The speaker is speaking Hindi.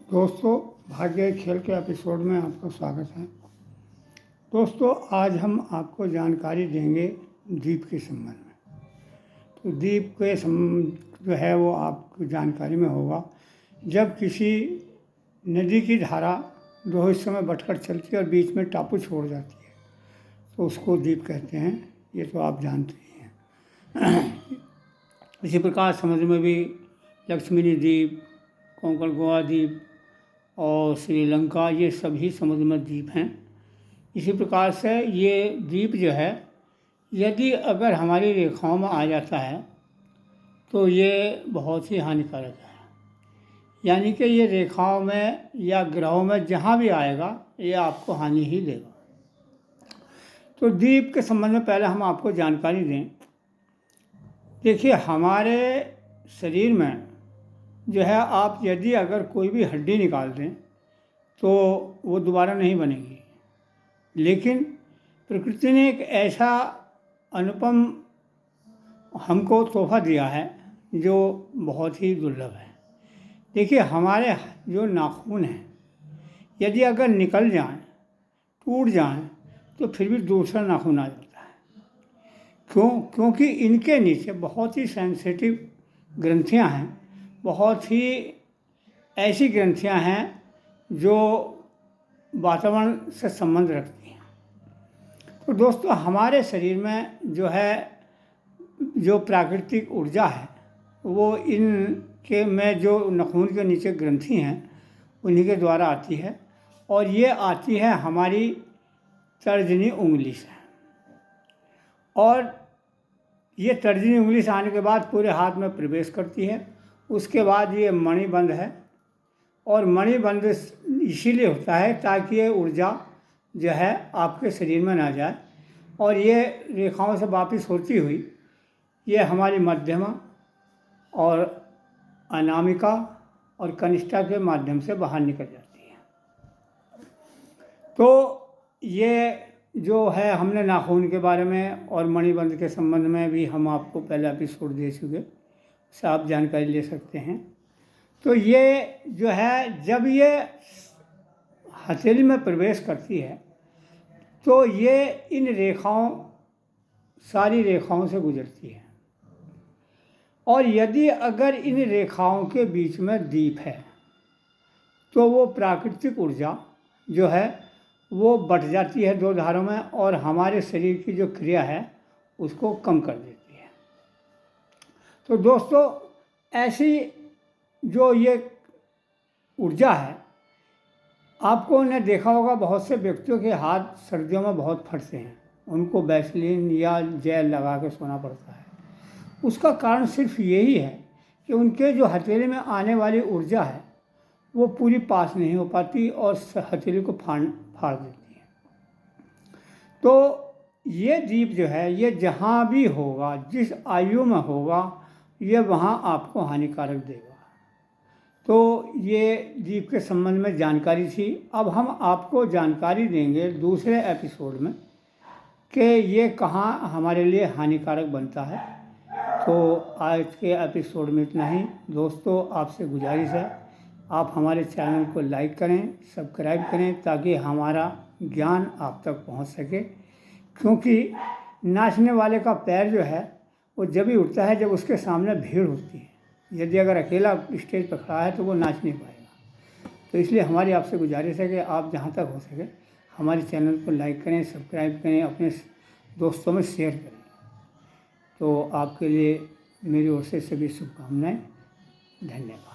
दोस्तों, भाग्य खेल के एपिसोड में आपका स्वागत है। दोस्तों, आज हम आपको जानकारी देंगे द्वीप के संबंध में। तो द्वीप के जो है वो आपको जानकारी में होगा, जब किसी नदी की धारा दो हिस्सों में बटकर चलती है और बीच में टापू छोड़ जाती है तो उसको द्वीप कहते हैं। ये तो आप जानते ही हैं। इसी प्रकार समुद्र में भी लक्ष्मी द्वीप, कोंकण गोवा द्वीप और श्रीलंका, ये सभी समुद्र में द्वीप हैं। इसी प्रकार से ये द्वीप जो है, यदि अगर हमारी रेखाओं में आ जाता है तो ये बहुत ही हानिकारक है। यानी कि ये रेखाओं में या ग्रहों में जहाँ भी आएगा ये आपको हानि ही देगा। तो द्वीप के संबंध में पहले हम आपको जानकारी दें। देखिए, हमारे शरीर में जो है, आप यदि अगर कोई भी हड्डी निकाल दें तो वो दोबारा नहीं बनेगी, लेकिन प्रकृति ने एक ऐसा अनुपम हमको तोहफा दिया है जो बहुत ही दुर्लभ है। देखिए, हमारे जो नाखून हैं, यदि अगर निकल जाएं, टूट जाएं, तो फिर भी दूसरा नाखून आ जाता है। क्योंकि इनके नीचे बहुत ही सेंसिटिव ग्रंथियां हैं, बहुत ही ऐसी ग्रंथियां हैं जो वातावरण से संबंध रखती हैं। तो दोस्तों, हमारे शरीर में जो है, जो प्राकृतिक ऊर्जा है, वो इनके में जो नाखून के नीचे ग्रंथि हैं उन्हीं के द्वारा आती है, और ये आती है हमारी तर्जनी उंगली से। और ये तर्जनी उंगली से आने के बाद पूरे हाथ में प्रवेश करती है। उसके बाद ये मणिबंध है, और मणिबंध इसीलिए होता है ताकि ये ऊर्जा जो है आपके शरीर में ना जाए, और ये रेखाओं से वापस होती हुई ये हमारी मध्यमा और अनामिका और कनिष्ठा के माध्यम से बाहर निकल जाती है। तो ये जो है, हमने नाखून के बारे में और मणिबंध के संबंध में भी हम आपको पहले एपिसोड दे चुके, उससे आप जानकारी ले सकते हैं। तो ये जो है, जब ये हथेली में प्रवेश करती है तो ये इन रेखाओं, सारी रेखाओं से गुजरती है, और यदि अगर इन रेखाओं के बीच में द्वीप है तो वो प्राकृतिक ऊर्जा जो है वो बट जाती है दो धारों में, और हमारे शरीर की जो क्रिया है उसको कम कर देती है। तो दोस्तों, ऐसी जो ये ऊर्जा है, आपको ने देखा होगा बहुत से व्यक्तियों के हाथ सर्दियों में बहुत फटते हैं, उनको वैसलीन या जेल लगा के सोना पड़ता है। उसका कारण सिर्फ यही है कि उनके जो हथेली में आने वाली ऊर्जा है वो पूरी पास नहीं हो पाती और हथेली को फाड़ देती है। तो ये द्वीप जो है, ये जहाँ भी होगा, जिस आयु में होगा, ये वहाँ आपको हानिकारक देगा। तो ये द्वीप के संबंध में जानकारी थी। अब हम आपको जानकारी देंगे दूसरे एपिसोड में कि ये कहाँ हमारे लिए हानिकारक बनता है। तो आज के एपिसोड में इतना ही। दोस्तों, आपसे गुजारिश है, आप हमारे चैनल को लाइक करें, सब्सक्राइब करें, ताकि हमारा ज्ञान आप तक पहुंच सके। क्योंकि नाचने वाले का पैर जो है वो जब ही उठता है जब उसके सामने भीड़ होती है। यदि अगर अकेला स्टेज पर खड़ा है तो वो नाच नहीं पाएगा। तो इसलिए हमारी आपसे गुजारिश है कि आप जहाँ तक हो सके हमारे चैनल को लाइक करें, सब्सक्राइब करें, अपने दोस्तों में शेयर करें। तो आपके लिए मेरी ओर से सभी शुभकामनाएं। धन्यवाद।